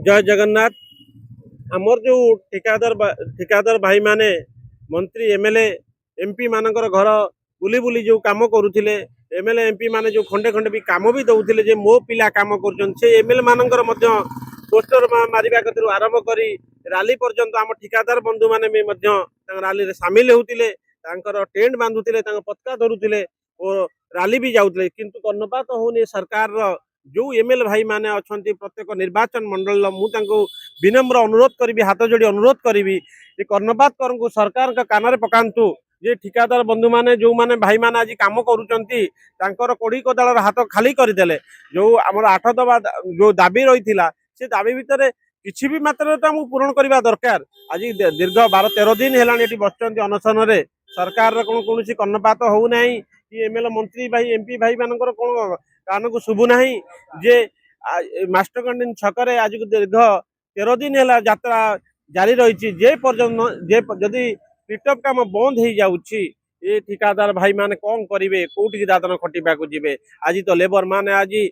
जय जगन्नाथ। आमर जो ठिकादार भाई माने मंत्री एमएलए एमपी मानकर घर बुली बुली जो काम करुले एमएलए एमपी माने जो खंडे खंडे भी काम भी दौले जे मो पिला काम कर एमएलए मानकर पोस्टर मारिबा कतरू आरंभ करी राली पर्यंत आम ठिकादार बंधु माने भी राली सामिल होते टेंट बांधुले पताका धरुले और राली भी जाऊले किंतु कर्णपात होनी सरकार जो एमएलए भाई माने अच्छा प्रत्येक निर्वाचन मंडल मुझे विनम्र अनुरोध करी हाथ जोड़ी अनुरोध करी कर्णपात करूँ सरकार कान पकातु जे ठिकादार बंधु माने जो माने भाई माने आज काम कर कोड़ी कोदाल हाथ खाली करदे जो आम 8 दफा जो दाबी रही से दाबी भितर किसी भी मात्रा तो आमको पूरण करने दरकार। आज दीर्घ 12-13 दिन है बस अनशन सरकार कौन कर्णपात होना कि एमएलए मंत्री भाई एमपी भाई मानकर कौन कान को शुभु ना जे मास्टर कैंटीन छकरे आज दीर्घ 13 दिन है यात्रा जारी रही जे पर्यटन जदि पिटअप काम बंद हो जाऊँगी ये ठिकादार भाई माने कौन करेंगे कौटी दादन खटिबा को जीवे। आज तो लेबर माने आज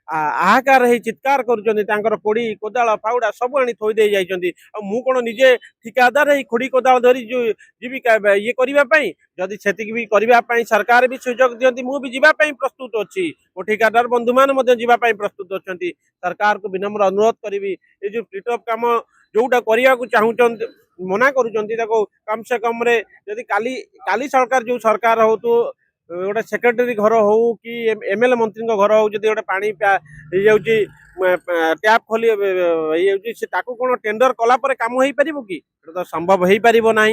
आहाकार है चित्कार कर कोड़ी कोदाल फाउड़ा सब आनी थोदे जाइए मु कौन निजे ठिकादार है खोड़ी कोदाल धरी जो जीविका ये करने जदि से भी करने सरकार भी सुजोग दिखती मुझे जावाई प्रस्तुत अच्छी मो ठिकादार बंधु मैंने जावाई प्रस्तुत अच्छा सरकार को विनम्र अनुरोध करी ये जो पिटअप काम जोटा करने को चाहूँ मना करूँ कम से कम रे यदि काली सरकार जो सरकार हो तो गोटे सेक्रेटरी घर हो कि एमएलए मंत्री घर हो जब गोटे पानी टैप खोली कौन टेंडर कलापर कम हो पार कि तो संभव हो पार ना।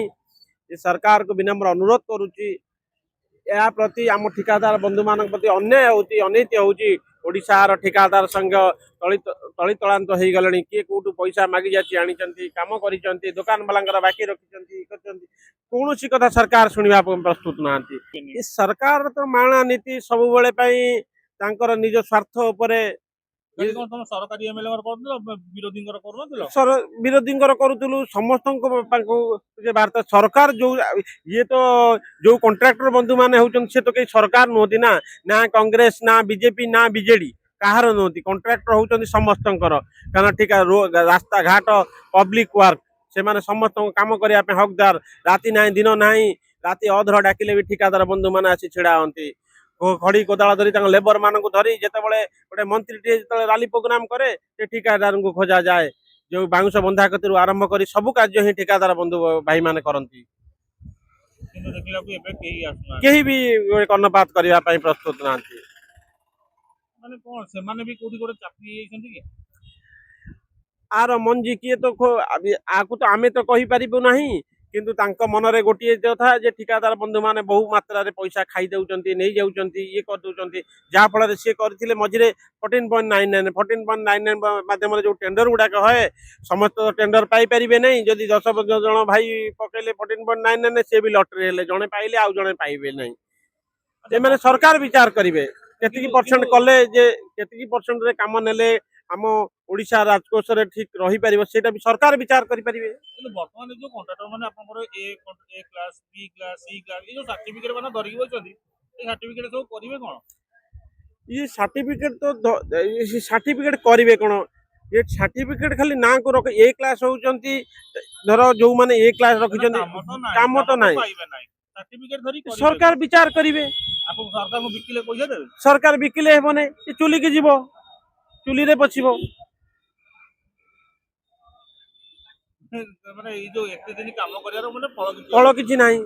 सरकार को विनम्र अनुरोध करुच्ची या प्रति आम ठिकादार बंधु मान प्रति अन्याय होती अनैत होती ओडिशार ठिकादार संघ तलितलांत हो गले किए कौटू पैसा मागि जाती आनी कम कर दुकान वाला बाकी रखी कौन सी कथा सरकार शुणा प्रस्तुत ना। सरकार तो माणा नीति सब बेले निज स्वार्थ उपरे विरोधी करूलु समस्त वार्ता सरकार जो ये तो जो कॉन्ट्रैक्टर बंधु माने होचन से तो कई सरकार नुहति ना कांग्रेस ना बीजेपी ना बीजेडी कहार नुहति कॉन्ट्रैक्टर होचन समस्त कारण ठीक रास्ता घाट पब्लिक वर्क से माने समस्त काम करने हकदार राति ना दिन ना राति अधर डाकिले भी ठिकादार बंधु माने आसी छिड़ा हंती खड़ी कोदाल धरी लेबर मान को धरी जिते गोटे मंत्री राली प्रोग्राम करे ठिकादार को खोजा जाए जो बाउंश बंधा कतरू आरंभ कर सब कार्य ही ठिकादार बंधु भाई माने करती कहीं भी कर्णपात करने प्रस्तुत ना। आर मंजी किए तो आकु तो आमे तो कही पारिबु नहीं किंतु तांको मनरे गोटे कथा जे ठिकादार बंधु माने बहु मात्रा रे पैसा खाई दउचंती नहीं जाउचंती ये कर दउचंती जा फल रे से करथिले मझिरे 14.99 माध्यम जो टेंडर गुडा है समस्त टेंडर पाई परिबे नहीं जदि 10 जन भाई पकेले 14.99 से भी लॉटरी हेले जणे पाइले आउ जणे पाइबे नहीं जे माने सरकार विचार करिवे केतिकी परसेंट कले जे केतिकी परसेंट रे काम नेले आम ओडिशा राजकोष रे ठीक रही परिबो सेटा भी सरकार विचार करि परिबे। वर्तमान जो कॉन्ट्रैक्टर माने आपनकर A class B class C class ये जो सर्टिफिकेट माने धरि बचंती ए सर्टिफिकेट सब करिवे कोन ये सर्टिफिकेट तो ये सर्टिफिकेट करिवे कोन ये सर्टिफिकेट खाली ना को रख ए क्लास होचंती धरो जो माने ए क्लास रखिचंती काम तो नाही सर्टिफिकेट धरि सरकार विचार करिवे आपन सरकार को बिकिले पैसा देबे सरकार बिकिले हेबो नै ये चुली के जीवो चुली रे पछिबो माने ई जो एते दिन काम करियार माने फल किछि नाही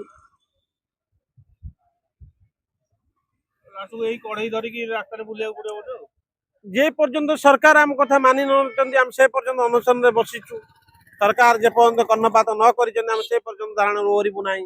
लासु एई कढई धरि की रास्ता रे बुलिया पड़े बोलो जे पर्यंत सरकार आम कथा मानि नचंती हम से पर्यंत अनशन रे बसिछु सरकार जे पर्यंत कर्णपात न करिचंती हम से पर्यंत धारण ओरिबु नाही।